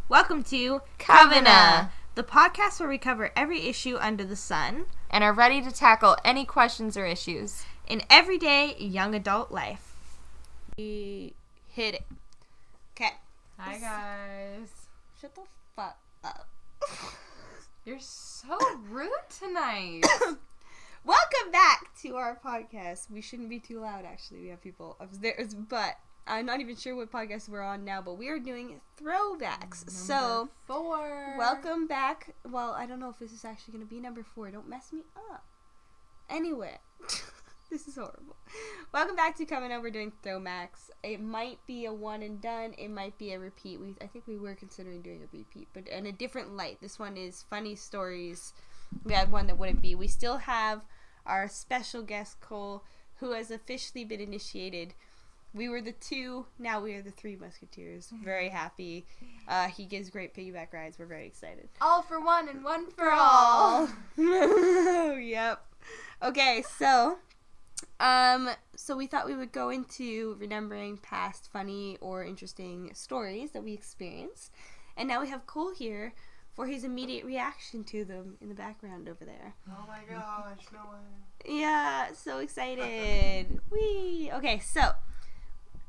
Welcome to Covenant, the podcast where we cover every issue under the sun and are ready to tackle any questions or issues in everyday young adult life. We hit it. Okay. Hi, guys. Shut the fuck up. You're so rude tonight. Welcome back to our podcast. We shouldn't be too loud, actually. We have people upstairs, but I'm not even sure what podcast we're on now, but we are doing Throwbacks. Number 4. Welcome back. Well, I don't know if this is actually going to be number 4. Don't mess me up. Anyway, this is horrible. Welcome back to Covenant. We're doing Throwbacks. It might be a one and done. It might be a repeat. I think we were considering doing a repeat, but in a different light. This one is funny stories. We had one that wouldn't be. We still have our special guest, Kole, who has officially been initiated. We were the 2, now we are the 3 musketeers. Very happy. He gives great piggyback rides. We're very excited. All for one and one for all. Yep. Okay, so we thought we would go into remembering past funny or interesting stories that we experienced. And now we have Kole here for his immediate reaction to them in the background over there. Oh my gosh, no way. Yeah, so excited. Whee! Okay, so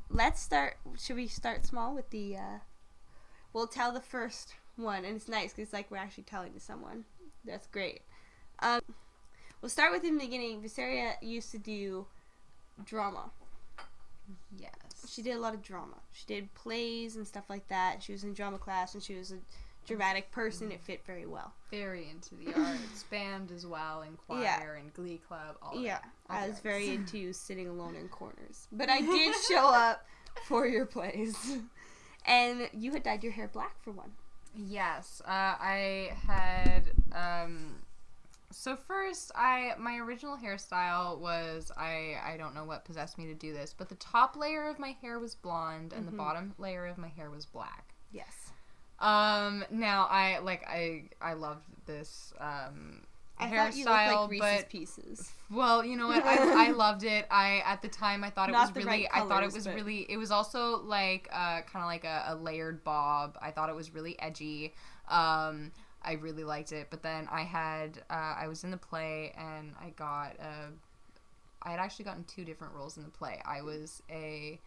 let's start. Should we start small with the, we'll tell the first one, and it's nice because it's like we're actually telling to someone. That's great. We'll start with in the beginning. Viserya used to do drama. Yes. She did a lot of drama. She did plays and stuff like that. She was in drama class, and she was a dramatic person. It fit very well. Very into the arts, band as well, and choir and glee club, all of it. I was very into sitting alone in corners. But I did show up for your plays. And you had dyed your hair black for one. Yes, I had, so first, my original hairstyle was, I don't know what possessed me to do this, but the top layer of my hair was blonde, and the bottom layer of my hair was black. Yes. Now, I loved this, I hairstyle, thought you looked like Reese's Pieces. Well, you know what, I loved it. At the time, I thought it Not was the really, right I thought it colors, was but really, it was also like, kind of like a layered bob. I thought it was really edgy. I really liked it, but then I was in the play, and I had actually gotten 2 different roles in the play. I was a,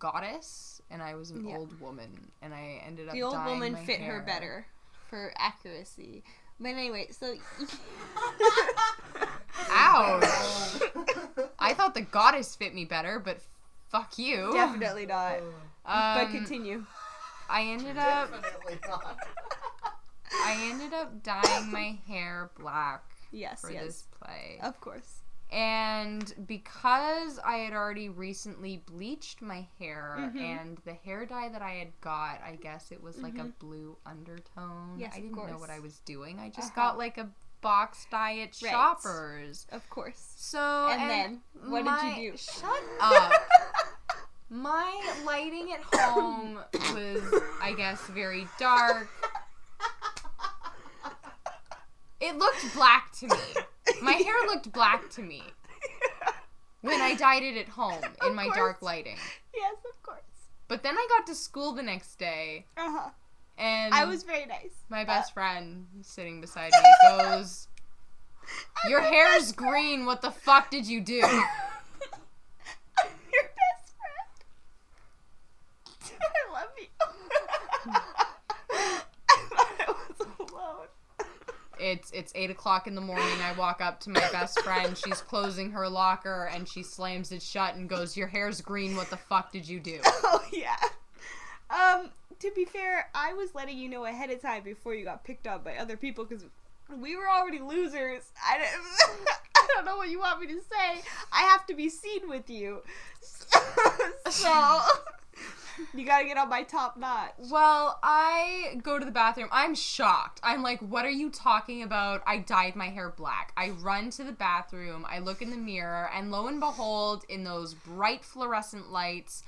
goddess, and I was an old woman, and I ended up the old dyeing woman my fit hair. her better for accuracy. But anyway, so Ouch! I thought the goddess fit me better, but fuck you. definitely not. But continue. I ended up Definitely not. I ended up dyeing my hair black Yes, for this play. Of course. And because I had already recently bleached my hair, and the hair dye that I had got, I guess it was like a blue undertone. Yes, I of didn't course. know what I was doing. I just got like a box dye at Right. Shoppers. Of course. So And then, what did you do? Shut up. My lighting at home was, I guess, very dark. It looked black to me. My hair looked black to me when I dyed it at home in my dark lighting. Yes, of course. But then I got to school the next day, and I was very nice. my best friend sitting beside me goes, "Your hair's green, what the fuck did you do?" I'm your best friend. I love you. I thought I was alone. It's 8 o'clock in the morning. I walk up to my best friend. She's closing her locker, and she slams it shut and goes, "Your hair's green. What the fuck did you do?" Oh, yeah. To be fair, I was letting you know ahead of time before you got picked up by other people, because we were already losers. I don't know what you want me to say. I have to be seen with you. So, you gotta get on my top notch. Well, I go to the bathroom. I'm shocked. I'm like, "What are you talking about? I dyed my hair black." I run to the bathroom. I look in the mirror, and lo and behold, in those bright fluorescent lights,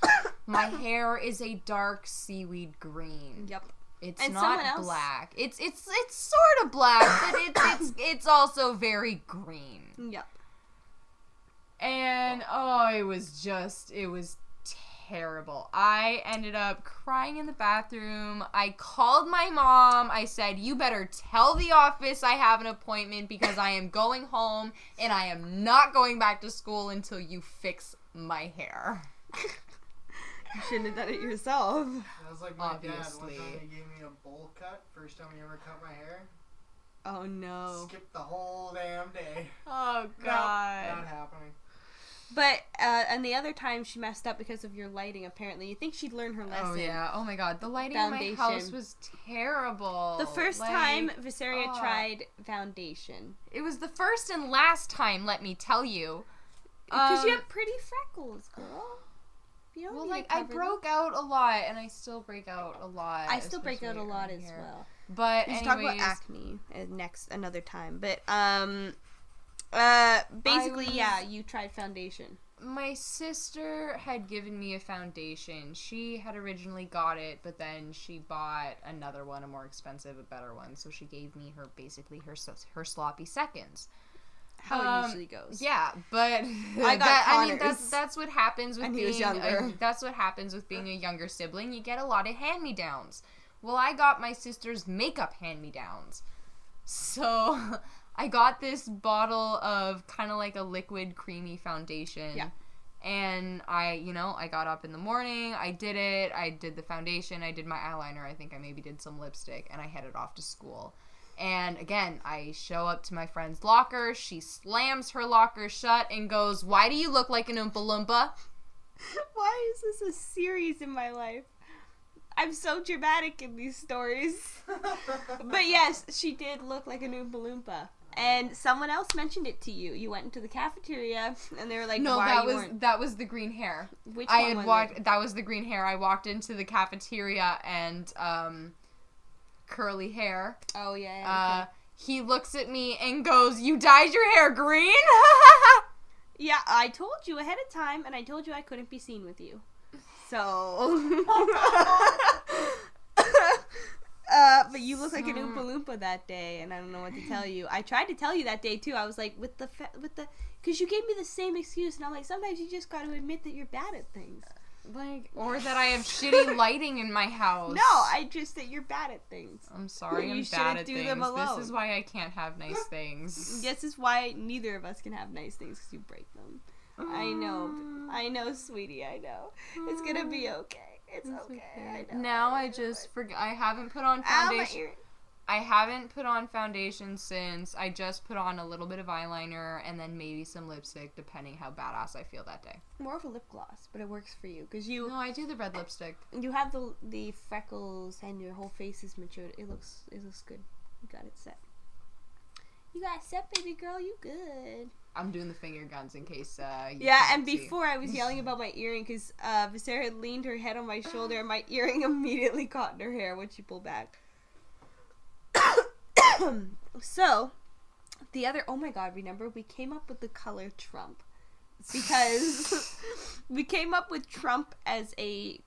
my hair is a dark seaweed green. Yep. It's And not black. It's sort of black, but it's also very green. Yep. And it was terrible. I ended up crying in the bathroom. I called my mom. I said, you better tell the office I have an appointment because I am going home and I am not going back to school until you fix my hair. You shouldn't have done it yourself. That was like my dad. Obviously. One time he gave me a bowl cut. First time he ever cut my hair. Oh no. Skipped the whole damn day. Oh, Nope, God. not happening. But, and the other time she messed up because of your lighting, apparently. You think she'd learn her lesson. Oh, yeah. Oh, my God. The lighting Foundation. in my house was terrible. The first Like, time Viserya tried foundation. It was the first and last time, let me tell you. Because you have pretty freckles, girl. You don't Well, need like, to I cover broke out a lot, and I still break out a lot. them. I still break out a especially lot around as here. well. But We should anyways, talk about acne another time. But, basically, yeah, you tried foundation. my sister had given me a foundation. She had originally got it, but then she bought another one, a more expensive, a better one. So she gave me her sloppy seconds. How it usually goes. Yeah, but I got Connor's. that's what happens with And being he was younger. that's what happens with being a younger sibling. You get a lot of hand-me-downs. Well, I got my sister's makeup hand-me-downs. So I got this bottle of kind of like a liquid creamy foundation. Yeah. And I got up in the morning, I did it, I did the foundation, I did my eyeliner, I think I maybe did some lipstick, and I headed off to school. And again, I show up to my friend's locker, she slams her locker shut and goes, "Why do you look like an Oompa Loompa?" Why is this a series in my life? I'm so dramatic in these stories. But yes, she did look like an Oompa Loompa. And someone else mentioned it to you. You went into the cafeteria, and they were like, No, "Why that was the green hair. Which I one had was walked. it? That was the green hair. I walked into the cafeteria and curly hair. Oh yeah. Okay. He looks at me and goes, "You dyed your hair green?" Yeah, I told you ahead of time, and I told you I couldn't be seen with you. So. But you look like an Oompa Loompa that day, and I don't know what to tell you. I tried to tell you that day too. I was like, because you gave me the same excuse, and I'm like, sometimes you just got to admit that you're bad at things. Like, or that I have shitty lighting in my house. No, I just that you're bad at things. I'm sorry, You I'm bad shouldn't at do things. them alone. This is why I can't have nice things. This is why neither of us can have nice things, because you break them. I know, sweetie. I know. It's gonna be okay. It's okay. I know. Now I just forget. I haven't put on Ow, my foundation. ear. I haven't put on foundation since I just put on a little bit of eyeliner and then maybe some lipstick, depending how badass I feel that day. More of a lip gloss, but it works for you because No, I do the red lipstick. you have the freckles and your whole face is matured. It looks good. You got it set. You got it set, baby girl. You good. I'm doing the finger guns in case you Yeah, can't and see. before I was yelling about my earring because Viserya leaned her head on my shoulder and my earring immediately caught in her hair when she pulled back. So, oh my god, remember we came up with the color Trump because we came up with Trump as a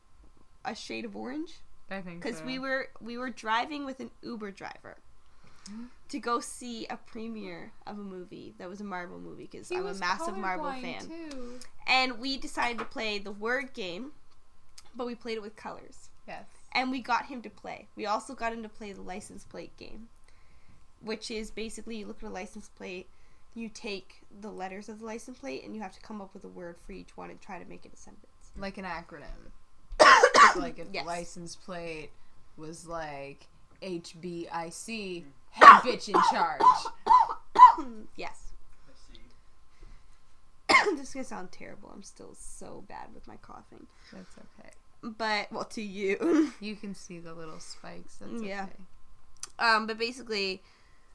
shade of orange I think because so. we were driving with an Uber driver to go see a premiere of a movie that was a Marvel movie because I'm a massive Marvel fan. Too. And we decided to play the word game, but we played it with colors. Yes. And we got him to play. We also got him to play the license plate game, which is basically you look at a license plate, you take the letters of the license plate, and you have to come up with a word for each one and try to make it a sentence. Like an acronym. Like a Yes. license plate was like HBIC, head bitch in charge. Yes. I see. This is going to sound terrible. I'm still so bad with my coughing. That's okay. But, well, to you. You can see the little spikes. That's Yeah. okay. But basically,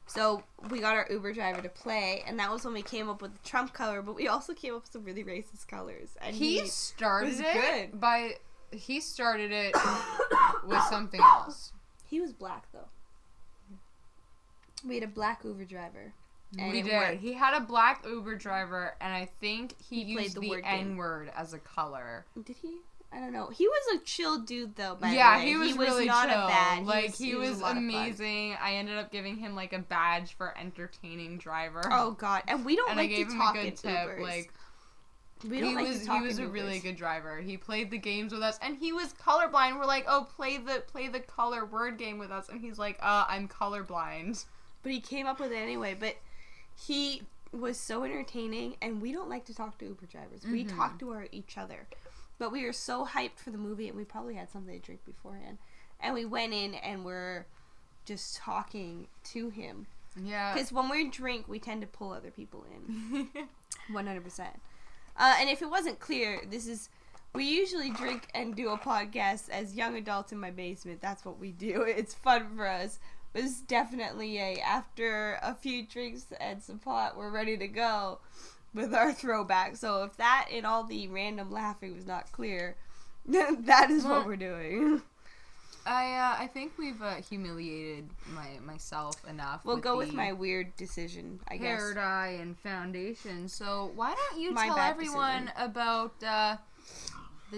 so we got our Uber driver to play, and that was when we came up with the Trump color, but we also came up with some really racist colors. And He started was it good. by... He started it with something else. He was black, though. We had a black Uber driver. And We it did. worked. He had a black Uber driver, and I think he He played used the the word game. N-word as a color. Did he? I don't know. He was a chill dude, though, by Yeah, the way. he was really not chill. a bad. Like, he was a lot of fun. amazing. I ended up giving him, like, a badge for entertaining driver. Oh, God. And we don't and I like gave to him talk a in good tip. Ubers. Like, We don't like to talk He was in a really Ubers. good driver. He played the games with us, and he was colorblind. We're like, oh, play the color word game with us, and he's like, I'm colorblind. But he came up with it anyway. But he was so entertaining, and we don't like to talk to Uber drivers. We talk to each other. But we were so hyped for the movie, and we probably had something to drink beforehand. And we went in, and we're just talking to him. Yeah. Because when we drink, we tend to pull other people in. 100%. And if it wasn't clear, we usually drink and do a podcast as young adults in my basement. That's what we do. It's fun for us. But it's definitely after a few drinks and some pot, we're ready to go with our throwback. So if that and all the random laughing was not clear, that is what we're doing. I think we've humiliated myself enough. We'll go with my weird decision, I guess. Hair dye and foundation. So why don't you My tell bad everyone decision. about the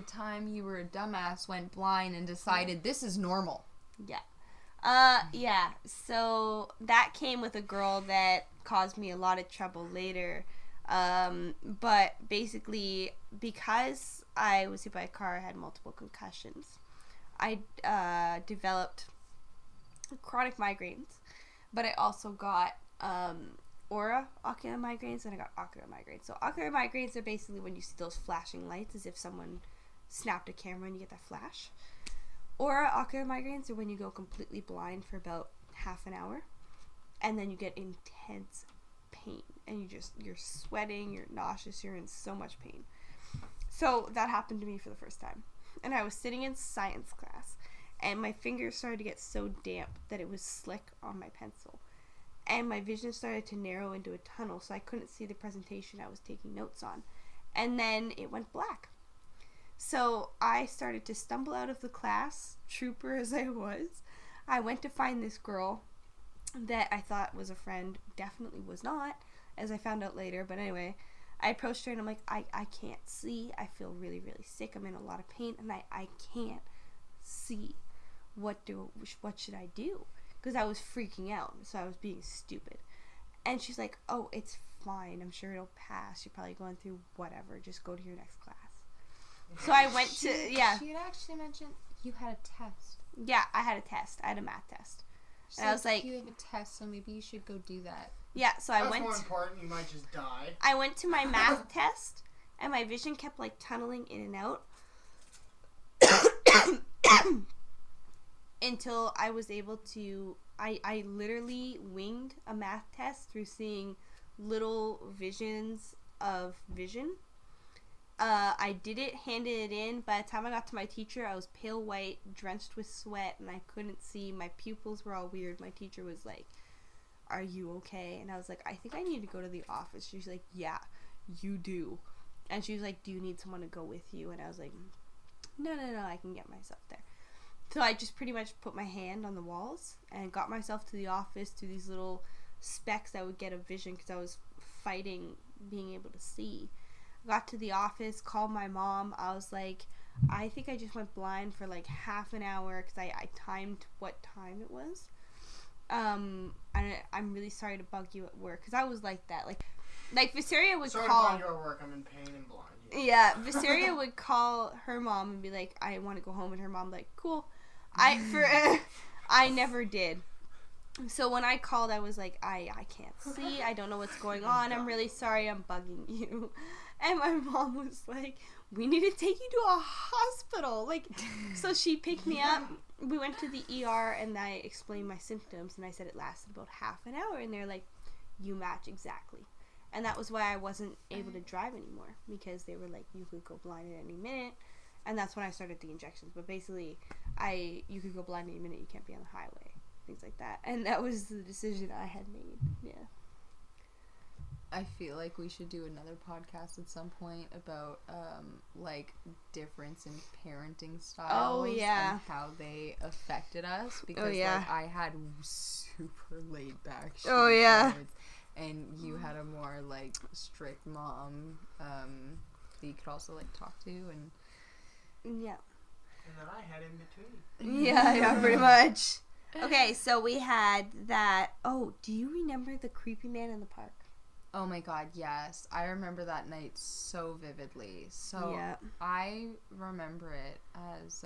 time you were a dumbass, went blind, and decided this is normal. Yeah. So that came with a girl that caused me a lot of trouble later. But basically, because I was hit by a car, I had multiple concussions. I developed chronic migraines, but I also got ocular migraines, and I got ocular migraines. So ocular migraines are basically when you see those flashing lights as if someone snapped a camera and you get that flash. Ocular migraines are when you go completely blind for about half an hour, and then you get intense pain, and you're sweating, you're nauseous, you're in so much pain. So that happened to me for the first time. And I was sitting in science class, and my fingers started to get so damp that it was slick on my pencil. And my vision started to narrow into a tunnel, so I couldn't see the presentation I was taking notes on. And then it went black. So I started to stumble out of the class, trooper as I was. I went to find this girl that I thought was a friend, definitely was not, as I found out later. But anyway, I approached her and I'm like, I can't see. I feel really, really sick. I'm in a lot of pain and I can't see. What should I do? Because I was freaking out. So I was being stupid. And she's like, oh, it's fine. I'm sure it'll pass. You're probably going through whatever. Just go to your next class. So I went She had actually mentioned you had a test. Yeah, I had a test. I had a math test. She's And I was like, you have a test, so maybe you should go do that. Yeah, so I That's went. more important. You might just die. I went to my math test, and my vision kept like tunneling in and out until I was able to. I literally winged a math test through seeing little visions of vision. I did it, handed it in. By the time I got to my teacher, I was pale white, drenched with sweat, and I couldn't see. My pupils were all weird. My teacher was like, are you okay? And I was like, I think I need to go to the office. She's like, yeah, you do. And she was like, do you need someone to go with you? And I was like, no, I can get myself there. So I just pretty much put my hand on the walls and got myself to the office through these little specks that would get a vision because I was fighting being able to see. Got to the office, called my mom. I was like, I think I just went blind for like half an hour because I timed what time it was. I'm really sorry to bug you at work because I was like that. Like Viserya would Sorry call. to bug you at work. I'm in pain and blind. Yeah, Viserya would call her mom and be like, I want to go home, and her mom like, cool. I never did. So when I called, I was like, I can't see. I don't know what's going on. I'm really sorry. I'm bugging you. And my mom was like, we need to take you to a hospital. Like, so she picked me up. We went to the ER, and I explained my symptoms, and I said it lasted about half an hour. And they're like, you match exactly. And that was why I wasn't able to drive anymore, because they were like, you could go blind at any minute. And that's when I started the injections. But basically, you could go blind any minute. You can't be on the highway. Things like that. And that was the decision I had made. Yeah. I feel like we should do another podcast at some point about like difference in parenting styles and how they affected us, because like I had super laid back parents, and you had a more like strict mom that you could also like talk to, and And then I had in between. Yeah, pretty much. Okay, so we had that. Oh, do you remember the creepy man in the park? Oh my god, yes. I remember that night so vividly. So Yeah. I remember it as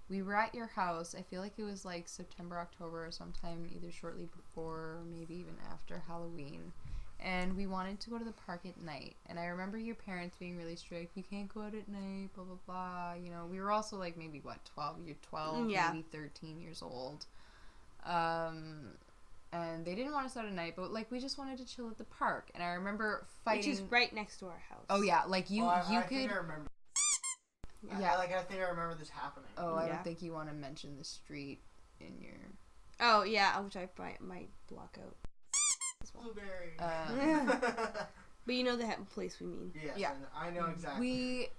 we were at your house. I feel like it was like September, October, or sometime either shortly before or maybe even after Halloween. And we wanted to go to the park at night. And I remember your parents being really strict. You can't go out at night, blah, blah, blah. You know, we were also like maybe, 12? You're 12, Yeah. maybe 13 years old. And they didn't want us out at night, but like we just wanted to chill at the park. And I remember fighting. Which is right next to our house. Oh yeah, like you I could. think I remember. Yeah. I think I remember this happening. Oh, I Yeah. don't think you want to mention the street in your. Oh yeah, which I might block out. Blueberry. But you know the place we mean. Yes, Yeah. I know exactly.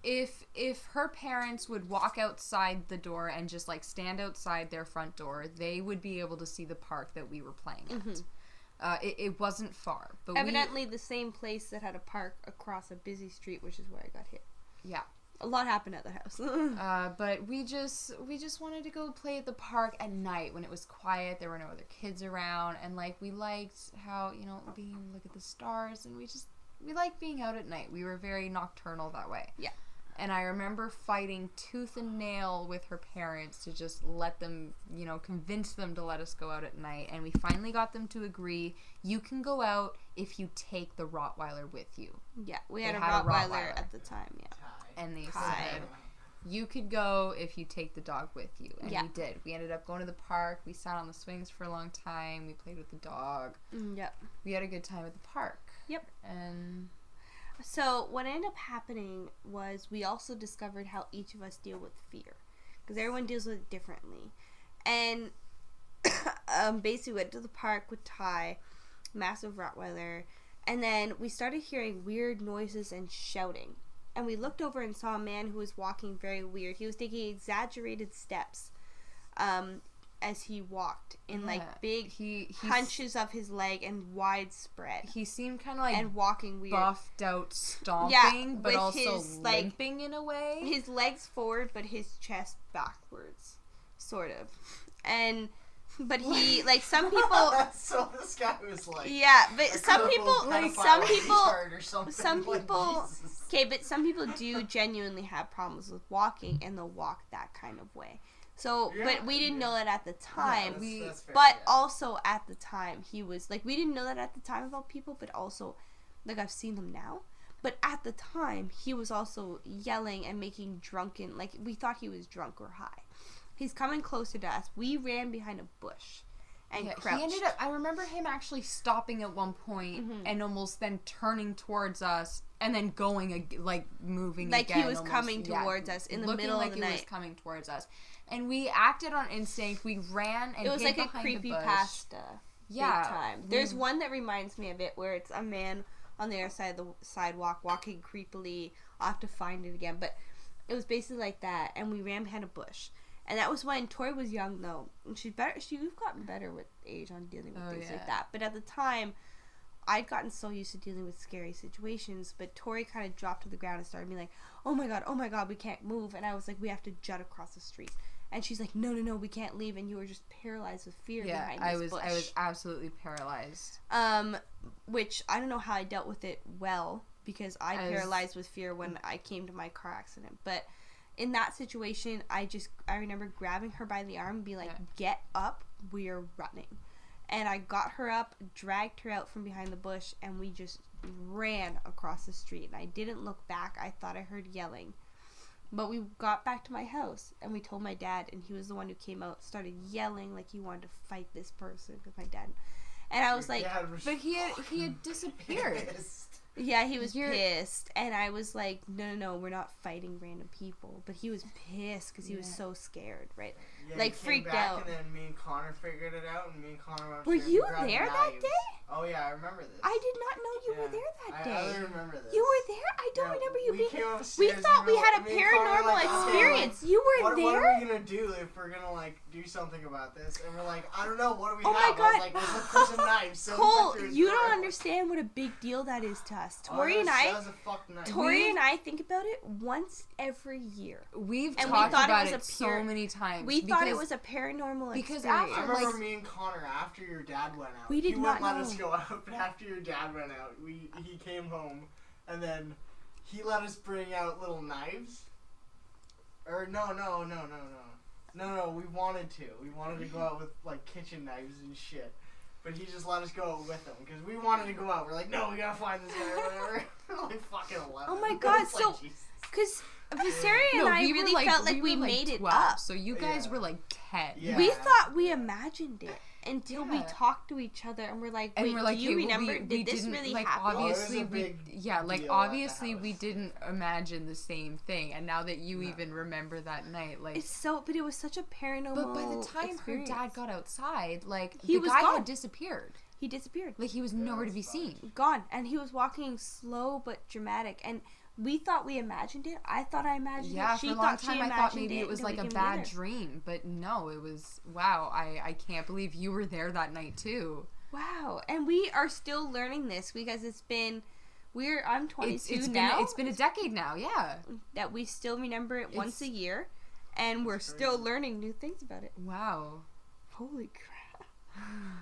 If her parents would walk outside the door and just like stand outside their front door, they would be able to see the park that we were playing at. It wasn't far, but Evidently the same place that had a park across a busy street, which is where I got hit. Yeah. A lot happened at the house. But we just wanted to go play at the park at night when it was quiet. There were no other kids around, and like we liked how, you know, being able to look at the stars, and we liked being out at night. We were very nocturnal that way. Yeah. And I remember fighting tooth and nail with her parents to just let them, you know, convince them to let us go out at night. And we finally got them to agree, you can go out if you take the Rottweiler with you. Yeah, we They had a had a Rottweiler Rottweiler. at the time, yeah. And they Hi. said, you could go if you take the dog with you. And Yeah. we did. We ended up going to the park. We sat on the swings for a long time. We played with the dog. Yep. We had a good time at the park. Yep. And So what ended up happening was we also discovered how each of us deal with fear, because everyone deals with it differently. And basically went to the park with Ty, massive Rottweiler, and then we started hearing weird noises and shouting. And we looked over and saw a man who was walking very weird. He was taking exaggerated steps as he walked in like big hunches of his leg and widespread. He seemed kind of like and walking weird. buffed out stomping, Yeah, but with also his, like, limping in a way. His legs forward, but his chest backwards, sort of. And, but he, like, some people... So this guy was like... Yeah, but a some crippled people, pedophile retard or something. some Like, people, Jesus. okay, but some people do genuinely have problems with walking, and they'll walk that kind of way. So, Yeah, but we didn't know that at the time. That's fair, But yeah. also at the time, he was, like, we didn't know that at the time about people, but also, like, I've seen them now. But at the time, he was also yelling and making drunken, like, we thought he was drunk or high. He's coming closer to us. We ran behind a bush and crouched. He ended up, I remember him actually stopping at one point and almost then turning towards us and then going, like, moving like again. he was almost, coming towards us in the middle of the he night. was coming towards us. And we acted on instinct. We ran and It was hid like a behind creepy bush. pasta. Yeah. Big time. There's one that reminds me of it where it's a man on the other side of the sidewalk walking creepily. I'll have to find it again. But it was basically like that. And we ran behind a bush. And that was when Tori was young, though. And she's gotten better with age on dealing with things like that. But at the time, I'd gotten so used to dealing with scary situations. But Tori kind of dropped to the ground and started being like, oh my god, we can't move. And I was like, we have to jut across the street. And she's like, no, we can't leave. And you were just paralyzed with fear behind this bush. I was absolutely paralyzed. Which I don't know how I dealt with it well, because I paralyzed with fear when I came to my car accident. But in that situation, I remember grabbing her by the arm and being like, get up, we're running. And I got her up, dragged her out from behind the bush, and we just ran across the street. And I didn't look back. I thought I heard yelling. But we got back to my house, and we told my dad, and he was the one who came out, started yelling like he wanted to fight this person with my dad. And I was like, but he had disappeared. yeah, he was pissed. And I was like, no, we're not fighting random people. But he was pissed because he was so scared, right? Yeah, like, freaked out. And then me and Connor figured it out, and me and Connor went Were upstairs you and grabbed there that knives. day? Oh yeah, I remember this. I did not know you were there that day. I remember this. You were there? I don't remember you being there. We thought we had a paranormal experience. You were there? What are we gonna do if we're gonna like do something about this? And we're like, I don't know. What do we have? My God. I was like, let's look for some knives. So we Cole, went through his you don't drawer. understand what a big deal that is to us. us. Tori and I think about it once every year. We've And talked we thought about it it was so many times. We thought it was a paranormal experience. I remember me and Connor, after your dad went out, we did not let us go out, but after your dad went out, he came home, and then he let us bring out little knives. Or no, we wanted to. We wanted to go out with, like, kitchen knives and shit. But he just let us go out with him, because we wanted to go out. We're like, no, we gotta find this guy or whatever. We're like fucking 11. Oh my god, so, because Viserya and I really felt like we made it up. So you guys were like 10. Yeah. We thought we imagined it until we talked to each other and we're like, wait, do you remember? Did this really happen? Obviously, we didn't imagine the same thing. And now that you even remember that night, like but it was such a paranormal. But by the time her dad got outside, like the guy had disappeared. He disappeared. Like he was nowhere to be seen. Gone. And he was walking slow but dramatic. And we thought we imagined it. I thought I imagined it. Yeah, for a long time I thought maybe it was like a bad dream. But no, it was, wow, I can't believe you were there that night too. Wow. And we are still learning this because I'm 22 now. It's been a decade now, yeah. That we still remember it once a year. And we're still learning new things about it. Wow. Holy crap.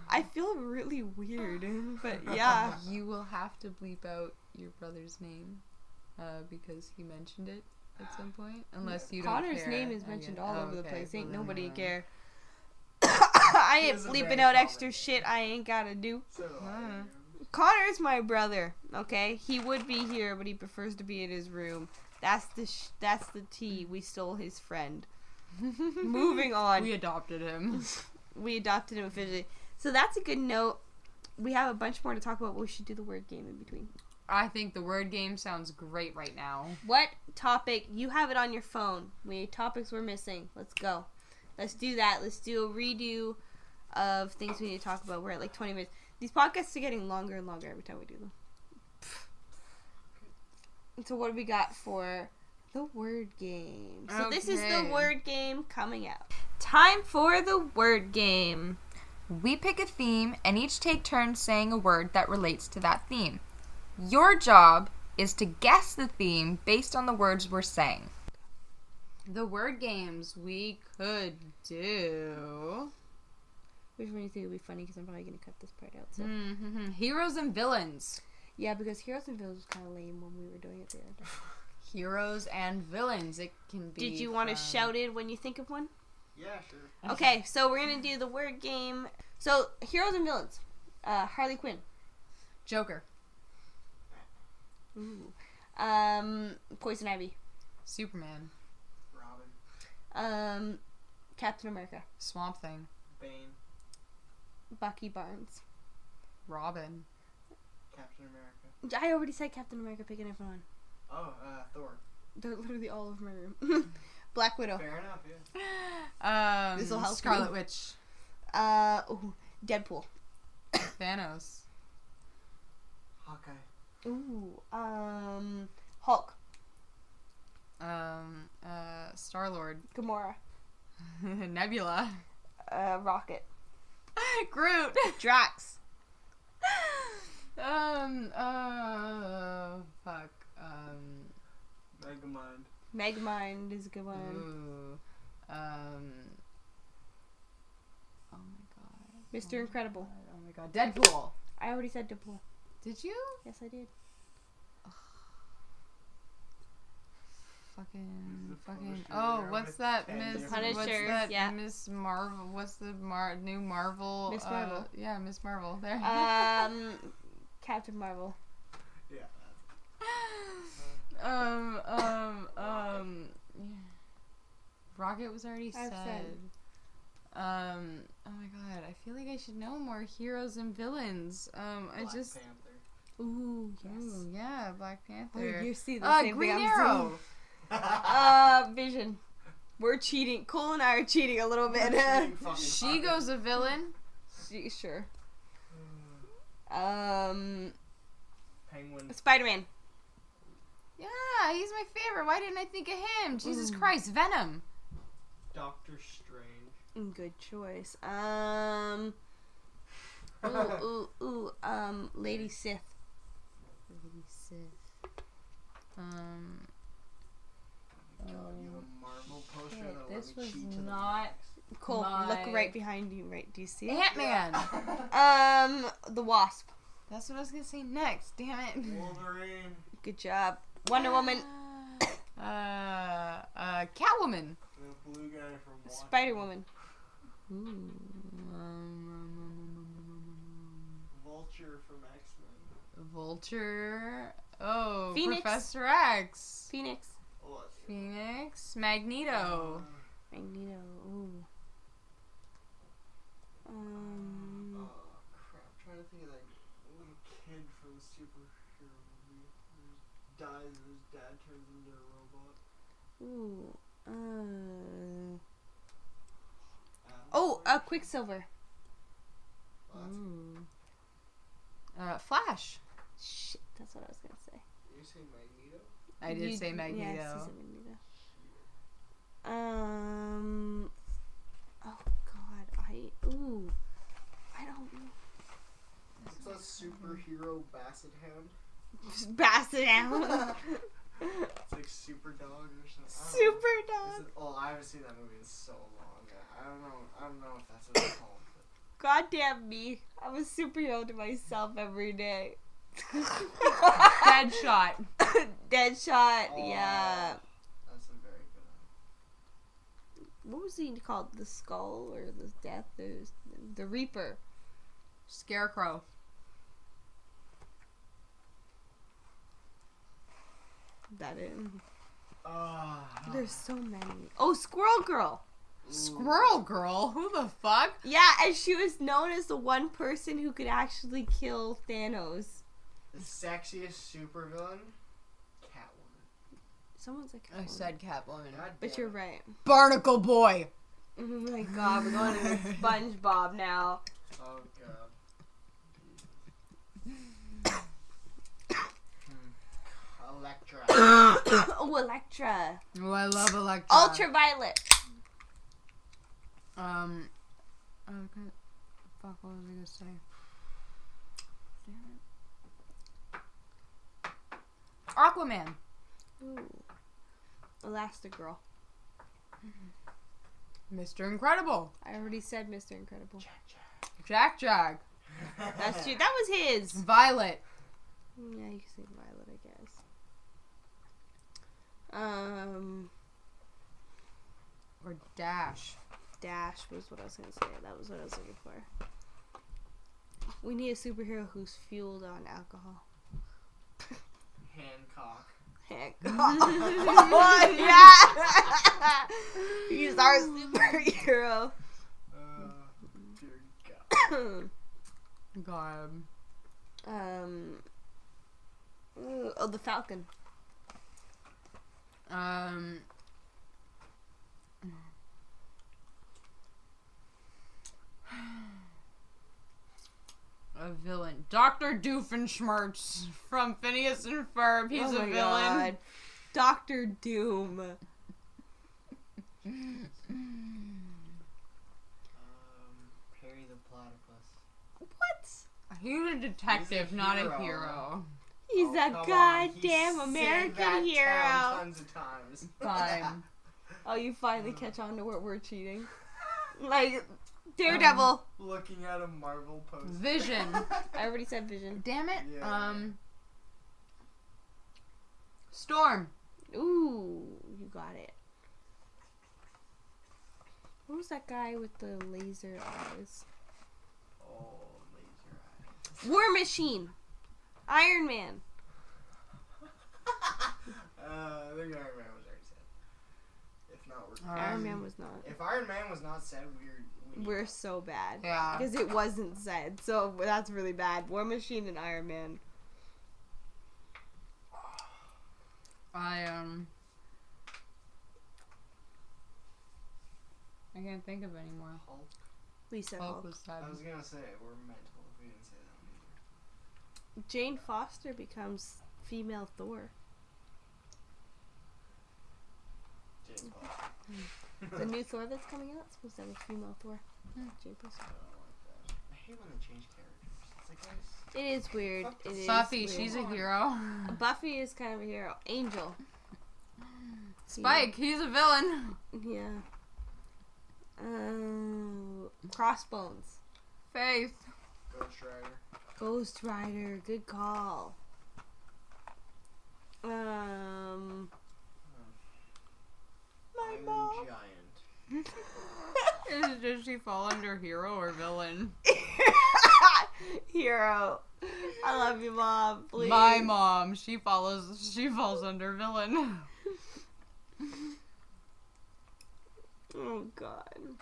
I feel really weird. But yeah. You will have to bleep out your brother's name. Because he mentioned it at some point, unless you don't care. Connor's name is mentioned all over the place. Ain't nobody care. I ain't bleeping out extra shit I ain't gotta do. Connor's my brother. Okay, he would be here, but he prefers to be in his room. That's the tea. We stole his friend. Moving on. We adopted him. We adopted him officially. So that's a good note. We have a bunch more to talk about, but we should do the word game in between. I think the word game sounds great right now. What topic? You have it on your phone. Topics we're missing. Let's go. Let's do that. Let's do a redo of things we need to talk about. We're at like 20 minutes. These podcasts are getting longer and longer every time we do them. So what do we got for the word game? So this is the word game coming out. Time for the word game. We pick a theme and each take turns saying a word that relates to that theme. Your job is to guess the theme based on the words we're saying. The word games we could do. Which one do you think would be funny? Because I'm probably going to cut this part out. So. Heroes and villains. Yeah, because heroes and villains was kind of lame when we were doing it the other day. Heroes and villains. It can be. Did you want to shout it when you think of one? Yeah, sure. Okay, so we're going to do the word game. So, heroes and villains. Harley Quinn. Joker. Ooh. Poison Ivy. Superman. Robin. Captain America. Swamp Thing. Bane. Bucky Barnes. Robin. Captain America. I already said Captain America. Pick a different one. Oh, Thor. They're literally all over my room. Black Widow. Fair enough, yeah. This'll help Scarlet you. Witch. Deadpool. Thanos. Hawkeye. Ooh, Hulk. Star-Lord. Gamora. Nebula. Rocket. Groot. Drax. Fuck. Megamind. Megamind is a good one. Ooh. Oh my god. Mr. Incredible. Oh my god. Deadpool. I already said Deadpool. Did you? Yes, I did. Fucking. Oh, what's that? Miss Punisher. What's that? Yeah. Miss Marvel. What's the new Marvel? Miss Marvel. Yeah, Miss Marvel. There. Captain Marvel. Yeah. Rocket was already said. Oh my god, I feel like I should know more heroes and villains. Black Panther. Ooh, yes. Ooh, yeah, Black Panther. Oh, you see the same Green thing Arrow. Vision. We're cheating. Cole and I are cheating a little bit. She goes a villain. Sure. Penguin. Spider-Man. Yeah, he's my favorite. Why didn't I think of him? Jesus Christ, Venom. Doctor Strange. Good choice. Lady Sith. Sith. God, you have a Marvel poster shit, that'll this let me was cheat to the not- max. Cole, My- look right behind you. Right, do you see it? Ant-Man. The Wasp. That's what I was gonna say next. Damn it. Wolverine. Good job. Wonder Woman. Catwoman. The blue guy from Watchmen. Spider Woman. Vulture from X-Men. Vulture. Oh, Phoenix. Professor X. Phoenix. What? Phoenix. Magneto. Magneto. Ooh. Crap. I'm trying to think of that little kid from the superhero movie who dies and his dad turns into a robot. Ooh. Adam Quicksilver. Flash. Shit, that's what I was gonna say. Did you say Magneto? I did say Magneto. Yes, you said Magneto. Oh God, I don't know. It's a superhero basset hound. Basset Hound. It's like Super Dog or something. Super Is Dog. it, oh, I haven't seen that movie in so long. I don't know if that's what it's called. God damn me. I'm a superhero to myself every day. Deadshot. Deadshot, Oh, yeah. That's a very good one. What was he called? The Skull or the Death? The Reaper. Scarecrow. That it. Ah. There's so many. Oh, Squirrel Girl. Squirrel Girl? Who the fuck? Yeah, and she was known as the one person who could actually kill Thanos. The sexiest supervillain? Catwoman. Someone's like, I said Catwoman. God but damn you're it. right. Barnacle Boy. Oh my God, we're going to SpongeBob now. Oh god. Electra. Oh, Elektra. Oh, I love Electra. Ultraviolet. Okay. Fuck, what was I gonna say? Damn it. Aquaman. Ooh. Elastigirl. Mr. Incredible. I already said Mr. Incredible. Jack. That's true. That was his. Violet. Yeah, you can say Violet, I guess. Or Dash. Dash was what I was gonna say. That was what I was looking for. We need a superhero who's fueled on alcohol. Hancock. Oh, yeah! He's our superhero. Dear God. God. Oh, the Falcon. A villain. Dr. Doofenshmirtz from Phineas and Ferb. He's a villain. God. Dr. Doom. Perry the Platypus. What? He's a detective, He's a not a hero. hero. He's Oh, a come on. goddamn He American saved that hero. town tons of times. Fine. Oh, you finally catch on to what we're cheating. Like, Daredevil. Looking at a Marvel poster. Vision. I already said Vision. Damn it. Yeah. Storm. Ooh, you got it. What was that guy with the laser eyes? Oh, laser eyes. War Machine. Iron Man. I think Iron Man was already said. If not, we're Iron Man was not. If Iron Man was not said, We're so bad. Yeah. Because it wasn't said, so that's really bad. War Machine and Iron Man. I can't think of any more. Hulk. Lisa Hulk Hulk. was sad. I was gonna say we're mental if we didn't say that one either. Jane Foster becomes female Thor. Jane Foster. The new Thor that's coming out is supposed to have a female Thor. Jane Foster. I don't like that. I hate when they change characters. It's the case? It is weird. It is Buffy, weird. she's a hero. Buffy is kind of a hero. Angel. Spike, he's a villain. Yeah. Crossbones. Faith. Ghost Rider. Ghost Rider. Good call. My Iron mom. Giant. Does she fall under hero or villain? Hero. I love you, Mom. Please. My mom, she falls under villain. Oh God.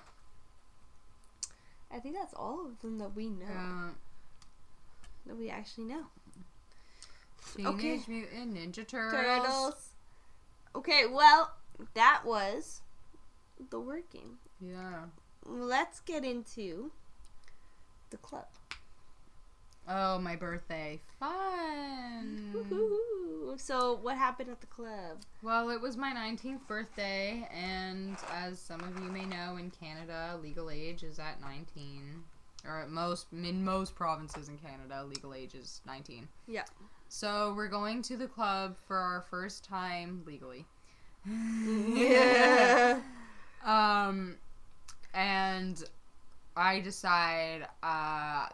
I think that's all of them that we know. That we actually know. Teenage Mutant Ninja Turtles. Turtles. Okay, well, that was the word game. Yeah. Let's get into the club. Oh, my birthday. Fun. Woo-hoo. So, what happened at the club? Well, it was my 19th birthday, and as some of you may know, in Canada, legal age is at 19. Or in most provinces in Canada, legal age is 19. Yeah. So, we're going to the club for our first time legally. Yeah. And I decide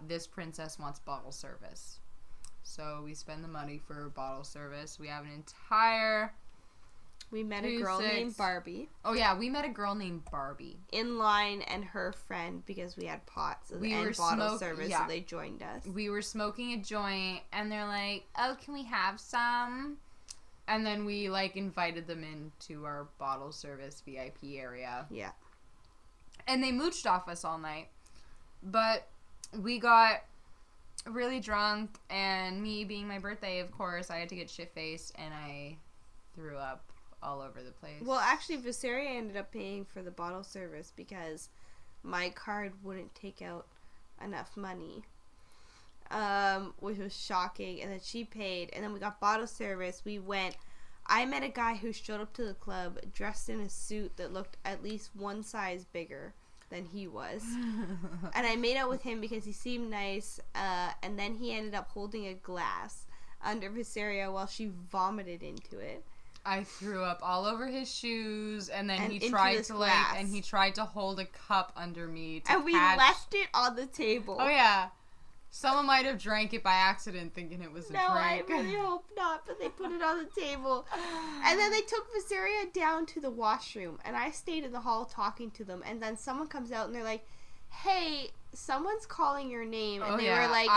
this princess wants bottle service. So we spend the money for bottle service. We have an entire... We met a girl named Barbie. Oh yeah, we met a girl named Barbie. In line, and her friend, because we had pots and bottle service, so they joined us. We were smoking a joint, and they're like, oh, can we have some? And then we, invited them into our bottle service VIP area. Yeah. And they mooched off us all night. But we got really drunk, and me being my birthday, of course, I had to get shit-faced, and I threw up all over the place. Well, actually, Viserya ended up paying for the bottle service because my card wouldn't take out enough money, which was shocking. And then she paid, and then we got bottle service. We went. I met a guy who showed up to the club dressed in a suit that looked at least one size bigger than he was. And I made out with him because he seemed nice, and then he ended up holding a glass under Viserya while she vomited into it. I threw up all over his shoes, and then he into tried this to glass. and he tried to hold a cup under me to And we catch. left it on the table. Oh yeah, someone might have drank it by accident, thinking it was a drink. No, I really hope not, but they put it on the table. And then they took Viserya down to the washroom, and I stayed in the hall talking to them, and then someone comes out and they're like, hey, someone's calling your name. And they were like,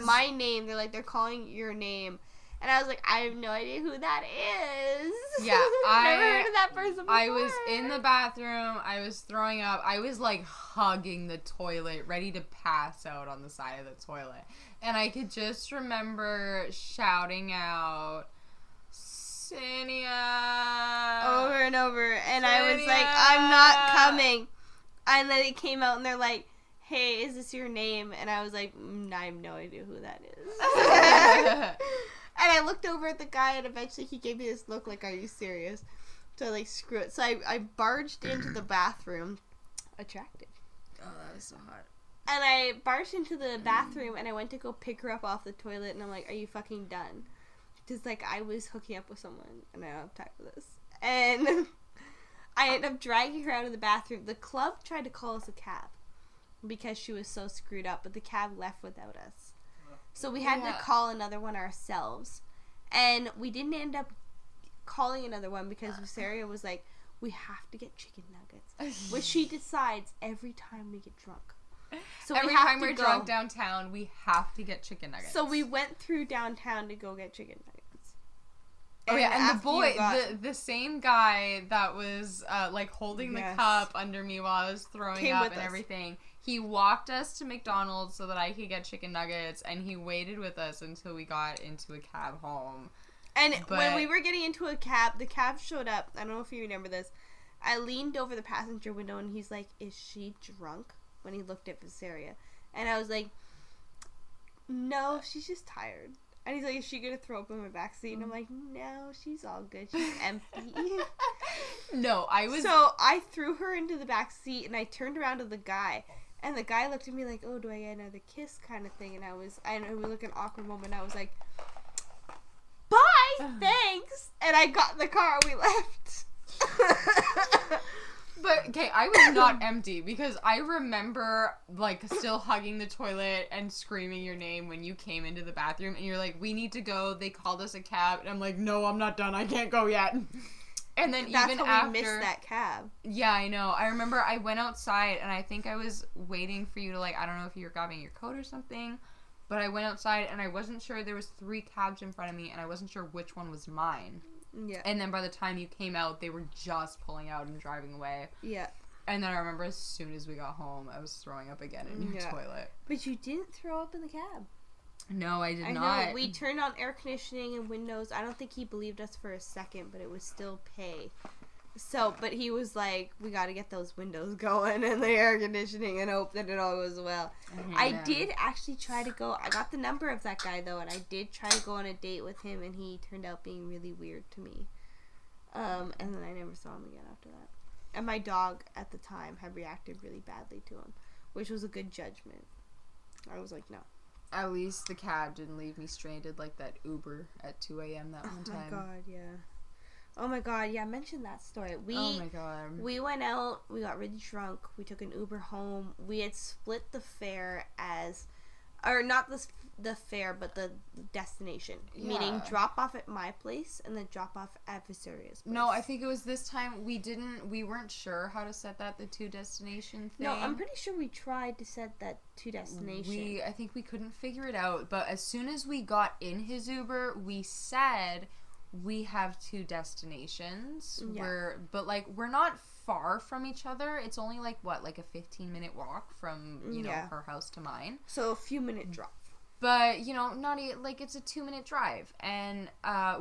my name. They're like, they're calling your name. And I was like, I have no idea who that is. Yeah, Never heard of that person before. I was in the bathroom. I was throwing up. I was hugging the toilet, ready to pass out on the side of the toilet. And I could just remember shouting out, Cinia. Over and over. And Cinia. I was like, I'm not coming. And then it came out and they're like, hey, is this your name? And I was like, I have no idea who that is. And I looked over at the guy, and eventually he gave me this look like, are you serious? So screw it. So I barged into the bathroom. Attractive. Oh, that was so hot. And I barged into the bathroom, and I went to go pick her up off the toilet, and I'm like, are you fucking done? Because, I was hooking up with someone, and I don't have time for this. And I ended up dragging her out of the bathroom. The club tried to call us a cab because she was so screwed up, but the cab left without us. So we had to call another one ourselves. And we didn't end up calling another one because Viserya was like, we have to get chicken nuggets. Which she decides every time we get drunk. So every time we're drunk downtown, we have to get chicken nuggets. So we went through downtown to go get chicken nuggets. Oh yeah, and the boy, the same guy that was holding the cup under me while I was throwing up and everything. He walked us to McDonald's so that I could get chicken nuggets, and he waited with us until we got into a cab home. And when we were getting into a cab, the cab showed up. I don't know if you remember this. I leaned over the passenger window, and he's like, is she drunk? When he looked at Viserya. And I was like, no, she's just tired. And he's like, is she going to throw up in my backseat? And I'm like, no, she's all good. She's empty. No, I was... So I threw her into the back seat, and I turned around to the guy. And the guy looked at me like, oh, do I get another kiss kind of thing? And I know we look an awkward moment. I was like, bye, thanks. And I got in the car and we left. But, okay, I was not empty because I remember, like, still hugging the toilet and screaming your name when you came into the bathroom and you're like, we need to go. They called us a cab. And I'm like, no, I'm not done. I can't go yet. And then That's even how after... we missed that cab. Yeah, I know. I remember I went outside and I think I was waiting for you to, like, I don't know if you were grabbing your coat or something, but I went outside and I wasn't sure. There was 3 cabs in front of me and I wasn't sure which one was mine. Yeah. And then by the time you came out, they were just pulling out and driving away. Yeah. And then I remember as soon as we got home, I was throwing up again in your toilet. But you didn't throw up in the cab. No, I did I not. know. We turned on air conditioning and windows. I don't think he believed us for a second, but it was still pay. So, but he was like, we got to get those windows going and the air conditioning and hope that it all goes well. I did actually try to go. I got the number of that guy, though, and I did try to go on a date with him, and he turned out being really weird to me. And then I never saw him again after that. And my dog, at the time, had reacted really badly to him, which was a good judgment. I was like, no. At least the cab didn't leave me stranded like that Uber at 2 a.m. that one time. Oh, my God, yeah. Oh my God, yeah, mention that story. Oh my God. We went out, we got really drunk, we took an Uber home. We had split the fare not the fare, but the destination. Yeah. Meaning drop off at my place and then drop off at Viserya's place. No, I think it was this time we weren't sure how to set that, the 2 destination thing. No, I'm pretty sure we tried to set that 2 destination. I think we couldn't figure it out, but as soon as we got in his Uber, we said... we have 2 destinations. Yeah. We're not far from each other. It's only like a 15-minute walk from, you know, her house to mine. So a few minute drive. But, you know, it's a 2-minute drive. And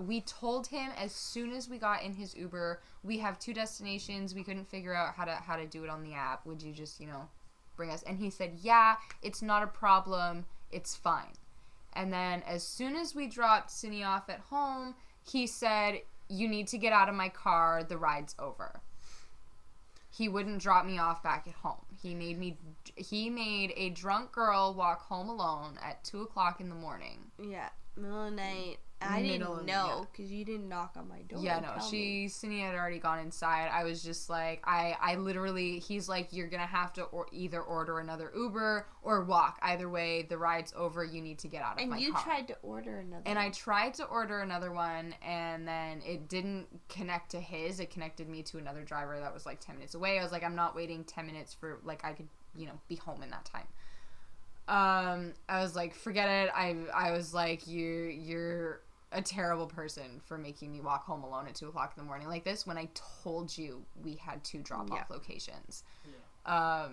we told him as soon as we got in his Uber, we have 2 destinations. We couldn't figure out how to do it on the app. Would you just, you know, bring us? And he said, yeah, it's not a problem. It's fine. And then as soon as we dropped Cindy off at home, he said, you need to get out of my car. The ride's over. He wouldn't drop me off back at home. He made a drunk girl walk home alone at 2 o'clock in the morning. Yeah, middle of the night. I didn't know because you didn't knock on my door. Yeah, no, Cindy had already gone inside. I was just like, I literally, he's like, you're gonna have to either order another Uber or walk. Either way, the ride's over. You need to get out of my car. And you tried to order another. And I tried to order another one, and then it didn't connect to his. It connected me to another driver that was like 10 minutes away. I was like, I'm not waiting 10 minutes for, like, I could, you know, be home in that time. I was like, forget it. I was like, you're a terrible person for making me walk home alone at 2 o'clock in the morning like this when I told you we had 2 drop-off locations. Yeah.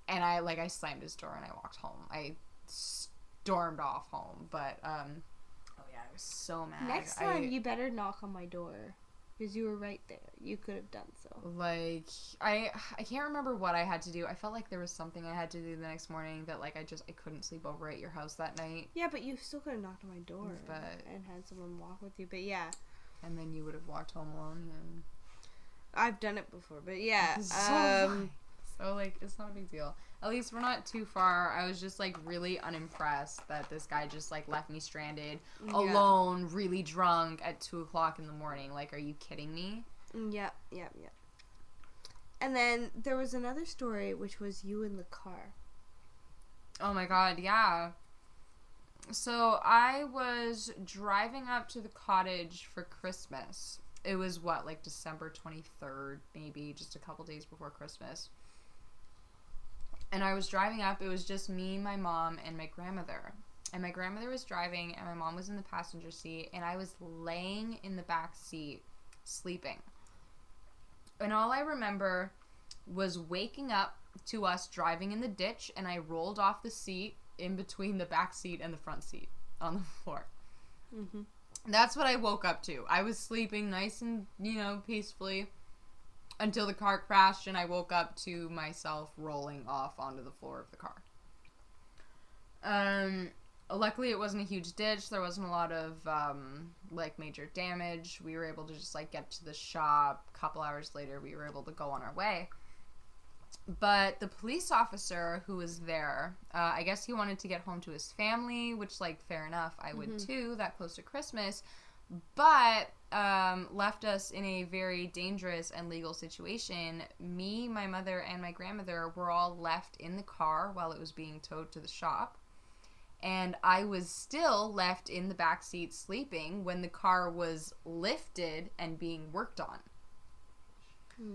And I slammed his door and I walked home. I stormed off home, but, oh yeah, I was so mad. Next time, you better knock on my door. Because you were right there. You could have done so. Like, I can't remember what I had to do. I felt like there was something I had to do the next morning that, like, I couldn't sleep over at your house that night. Yeah, but you still could have knocked on my door and had someone walk with you. But yeah. And then you would have walked home alone. And I've done it before, but yeah. So, like, it's not a big deal. At least we're not too far. I was just, like, really unimpressed that this guy just, like, left me stranded, alone, really drunk at 2 o'clock in the morning. Like, are you kidding me? Yep. And then there was another story, which was you in the car. Oh, my God, yeah. So, I was driving up to the cottage for Christmas. It was, like, December 23rd, maybe, just a couple days before Christmas. And I was driving up. It was just me, my mom, and my grandmother. And my grandmother was driving, and my mom was in the passenger seat, and I was laying in the back seat, sleeping. And all I remember was waking up to us driving in the ditch, and I rolled off the seat in between the back seat and the front seat on the floor. Mm-hmm. That's what I woke up to. I was sleeping nice and, peacefully. Until the car crashed and I woke up to myself rolling off onto the floor of the car. Luckily it wasn't a huge ditch. There wasn't a lot of, major damage. We were able to just, get to the shop. A couple hours later we were able to go on our way. But the police officer who was there, I guess he wanted to get home to his family, which, like, fair enough, I would too, that close to Christmas, but left us in a very dangerous and legal situation. Me, my mother, and my grandmother were all left in the car while it was being towed to the shop, and I was still left in the back seat sleeping when the car was lifted and being worked on.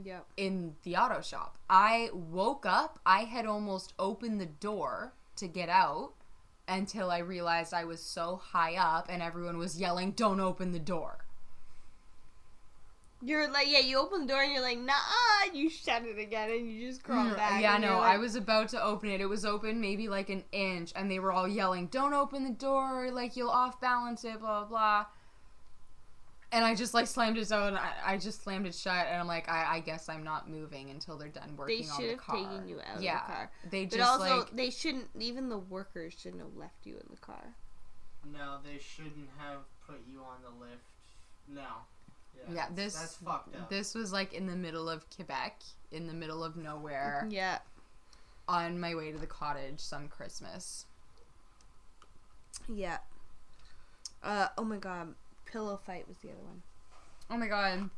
Yep. In the auto shop. I woke up. I had almost opened the door to get out until I realized I was so high up and everyone was yelling, "Don't open the door." You're like, yeah, you open the door and you're like, nah, you shut it again and you just crawl back. Yeah, and no, like, I was about to open it. It was open maybe like an inch and they were all yelling, "Don't open the door, like you'll off balance it, blah, blah, blah." And I just, like, slammed it out, and I just slammed it shut, and I'm like, I guess I'm not moving until they're done working on the car. They should have taken you out of the car. They but just, also, like... they shouldn't, even the workers shouldn't have left you in the car. No, they shouldn't have put you on the lift. No. Yeah, that's fucked up. This was, like, in the middle of Quebec, in the middle of nowhere. Yeah. On my way to the cottage some Christmas. Yeah. Oh my god. Pillow fight was the other one. Oh my god.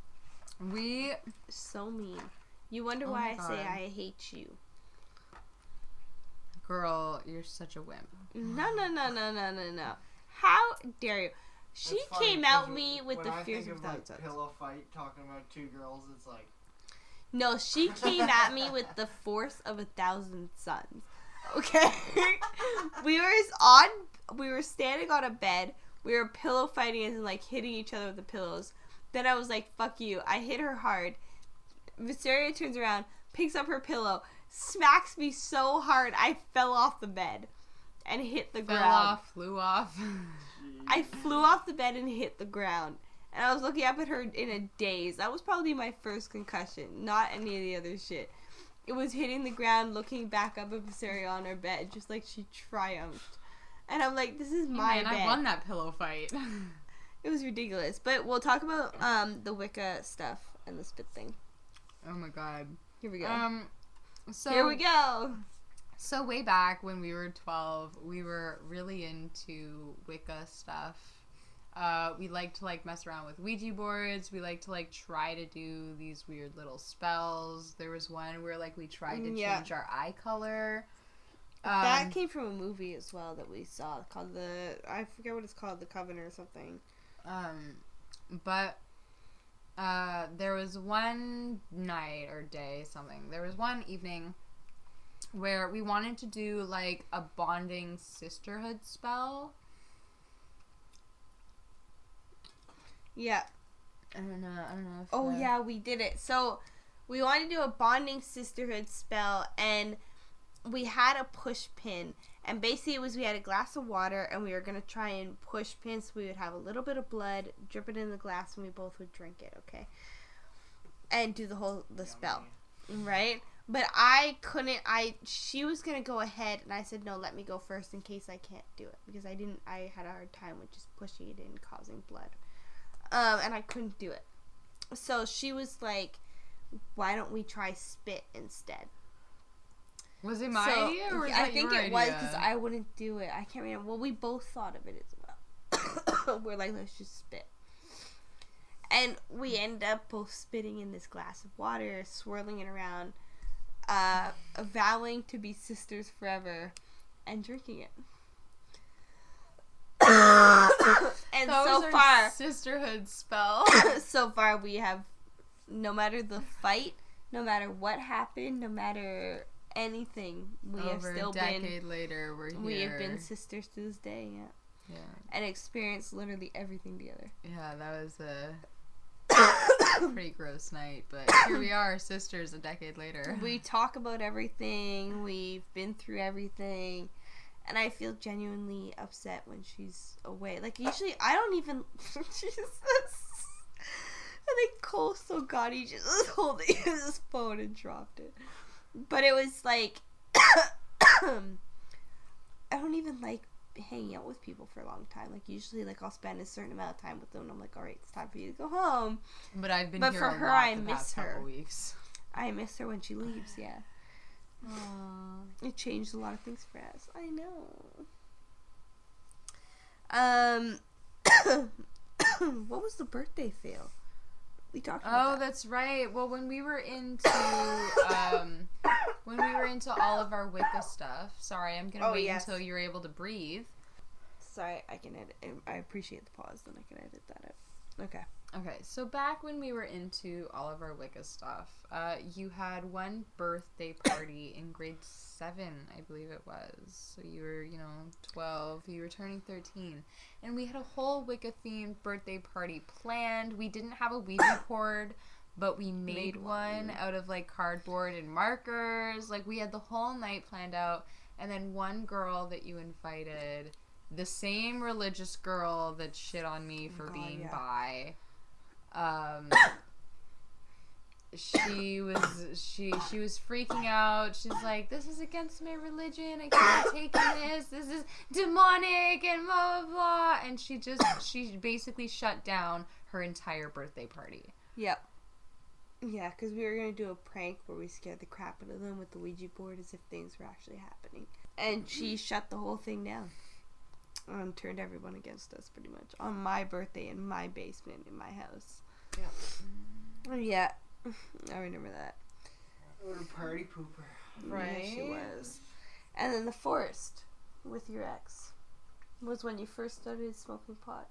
So mean. You wonder why I say I hate you. Girl, you're such a wimp. No. How dare you? She came at me with the fierce of like pillow fight, talking about two girls, it's like... No, she came at me with the force of 1,000 suns. Okay? we were standing on a bed. We were pillow fighting and like hitting each other with the pillows. Then I was like, fuck you. I hit her hard. Viserya turns around, picks up her pillow, smacks me so hard I fell off the bed and hit the ground. Flew off. I flew off the bed and hit the ground. And I was looking up at her in a daze. That was probably my first concussion, not any of the other shit. It was hitting the ground, looking back up at Viserya on her bed, just like she triumphed. And I'm like, this is my bed. I won that pillow fight. It was ridiculous. But we'll talk about the Wicca stuff and the spit thing. Oh my god. Here we go. Here we go. So way back when we were 12, we were really into Wicca stuff. We like to like mess around with Ouija boards. We like to like try to do these weird little spells. There was one where like we tried to change our eye color. That came from a movie as well that we saw called I forget what it's called, The Coven or something. But there was one night or day, something. There was one evening where we wanted to do like a bonding sisterhood spell. Yeah. I don't know. Yeah, we did it. So we wanted to do a bonding sisterhood spell, and we had a push pin, and basically it was we had a glass of water and we were going to try and push pin so we would have a little bit of blood, drip it in the glass, and we both would drink it, okay? And do the spell, right? But she was going to go ahead, and I said, no, let me go first in case I can't do it, because I had a hard time with just pushing it in, causing blood. And I couldn't do it. So she was like, why don't we try spit instead? Was it my idea or was I that think your it idea? was because I wouldn't do it. I can't remember. Well, we both thought of it as well. We're like, let's just spit. And we end up both spitting in this glass of water, swirling it around, vowing to be sisters forever, and drinking it. And that so was far, our sisterhood spell. so far we have, no matter the fight, no matter what happened, no matter anything, we have still been. Over a decade later, we're here. We have been sisters to this day, yeah. And experienced literally everything together. Yeah, that was a pretty gross night, but here we are, sisters, a decade later. We talk about everything. We've been through everything. And I feel genuinely upset when she's away. Like, usually, I don't even... Jesus. I think Cole's so gaudy. He just was holding his phone and dropped it. But it was like... I don't even like hanging out with people for a long time. Like, usually, like, I'll spend a certain amount of time with them. And I'm like, all right, it's time for you to go home. But I've been here for a her, lot I miss her. Couple weeks. I miss her when she leaves, yeah. It changed a lot of things for us. I know. What was the birthday fail? We talked about that. That's right. Well, when we were into all of our Wicca stuff. Sorry, I'm gonna wait until you're able to breathe. Sorry, I can edit. I appreciate the pause. Then I can edit that out. Okay. Okay, so back when we were into all of our Wicca stuff, you had one birthday party in grade 7, I believe it was. So you were, 12, you were turning 13. And we had a whole Wicca-themed birthday party planned. We didn't have a Ouija board, but we made one out of, cardboard and markers. We had the whole night planned out. And then one girl that you invited, the same religious girl that shit on me for being bi, she was freaking out. She's like, this is against my religion, I can't take this is demonic and blah blah blah, and she basically shut down her entire birthday party. Yep. Yeah, because we were going to do a prank where we scared the crap out of them with the Ouija board as if things were actually happening, and she shut the whole thing down. Turned everyone against us, pretty much, on my birthday in my basement in my house. Yeah, I remember that. What a party pooper. Right? Yeah, she was. And then the forest with your ex was when you first started smoking pot.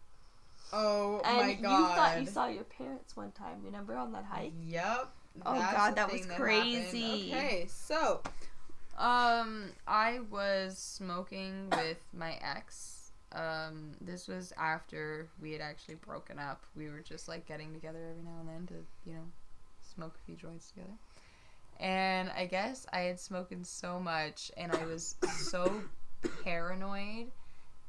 Oh and my god! And you thought you saw your parents one time. Remember on that hike? Yep. Oh god, that was crazy. Okay, so, I was smoking with my ex. This was after we had actually broken up. We were just getting together every now and then to, smoke a few joints together. And I guess I had smoked so much and I was so paranoid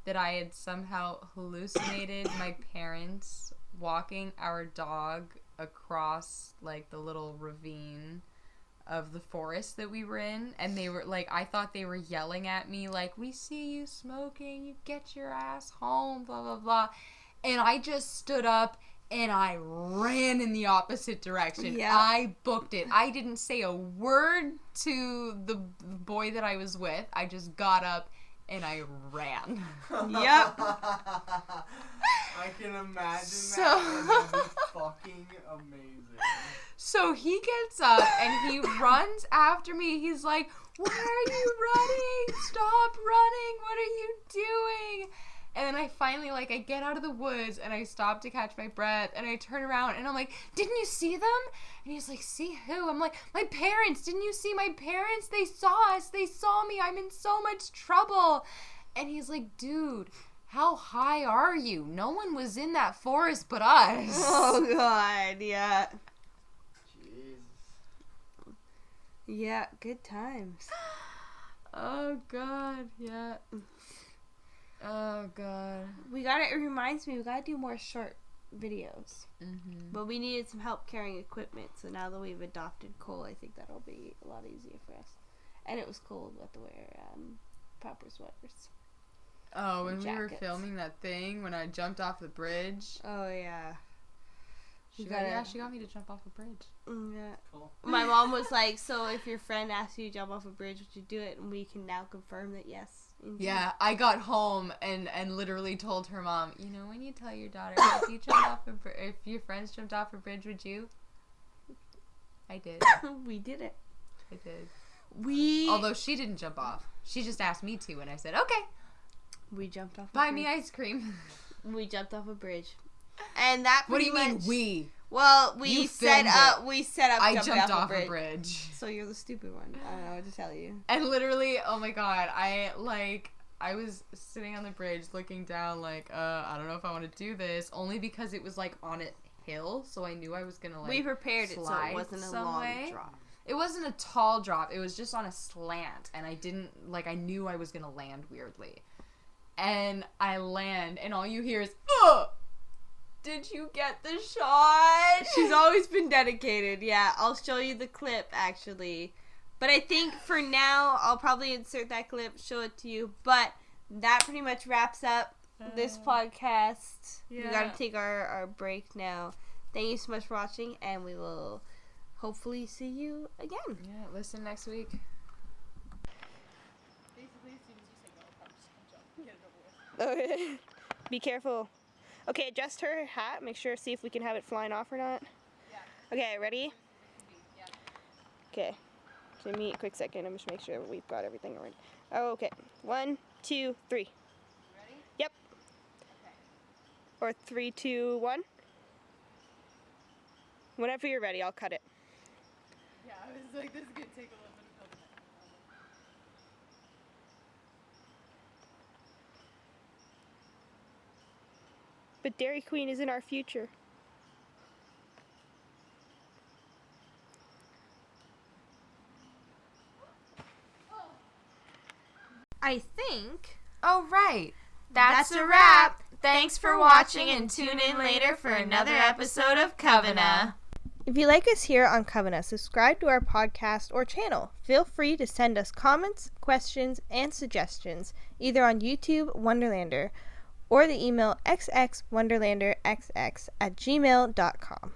that I had somehow hallucinated my parents walking our dog across the little ravine of the forest that we were in, and they were I thought they were yelling at me we see you smoking, you get your ass home, blah blah blah, and I just stood up and I ran in the opposite direction. Yeah. I booked it. I didn't say a word to the boy that I was with. I just got up and I ran. Yep. I can imagine that. That would be fucking amazing. So he gets up and he runs after me. He's like, why are you running? Stop running. What are you doing? And then I finally, I get out of the woods and I stop to catch my breath and I turn around and I'm like, didn't you see them? And he's like, see who? I'm like, my parents. Didn't you see my parents? They saw us. They saw me. I'm in so much trouble. And he's like, dude, how high are you? No one was in that forest but us. Oh god, yeah. Jesus. Yeah, good times. Oh god, yeah. Oh god. It reminds me, we gotta do more short videos. Mm-hmm. But we needed some help carrying equipment, so now that we've adopted Kole, I think that'll be a lot easier for us. And it was cold, we have to wear proper sweaters. Oh, when we were jackets. filming that thing, when I jumped off the bridge. Oh yeah. She got me to jump off a bridge. Yeah. Cool. My mom was like, so if your friend asks you to jump off a bridge, would you do it? And we can now confirm that yes. Indeed. Yeah, I got home and literally told her mom, when you tell your daughter if your friends jumped off a bridge, would you? I did. We did it. I did. We. Although she didn't jump off. She just asked me to, and I said, okay. We jumped off a Buy bridge. me ice cream. We jumped off a bridge. And that What do pretty you mean much, we? Well, You we filmed set up I jumping jumped off a a bridge. So you're the stupid one. I don't know what to tell you. And literally, oh my god, I was sitting on the bridge looking down I don't know if I want to do this, only because it was on a hill, so I knew I was gonna we prepared it so it wasn't a long way. drop. It wasn't a tall drop, it was just on a slant, and I didn't I knew I was gonna land weirdly. And I land, and all you hear is, ugh! Did you get the shot? She's always been dedicated. Yeah, I'll show you the clip actually. But I think for now, I'll probably insert that clip, show it to you. But that pretty much wraps up this podcast. Yeah. We gotta take our break now. Thank you so much for watching, and we will hopefully see you again. Yeah, listen next week. Okay. Be careful. Okay, adjust her hat. Make sure, see if we can have it flying off or not. Yeah. Okay, ready? Yeah. Okay. Give me a quick second. I'm just make sure we've got everything right. Oh, okay. 1, 2, 3. Ready? Yep. Okay. Or 3, 2, 1. Whenever you're ready, I'll cut it. Yeah, I was like, this is gonna take a little bit of building. But Dairy Queen isn't our future. I think Oh, right. That's a wrap. Thanks for watching and tune in later for another episode of Covenant. if you like us here on Covenant, subscribe to our podcast or channel. Feel free to send us comments, questions, and suggestions either on YouTube Wonderlander or the email xxwonderlanderxx@gmail.com.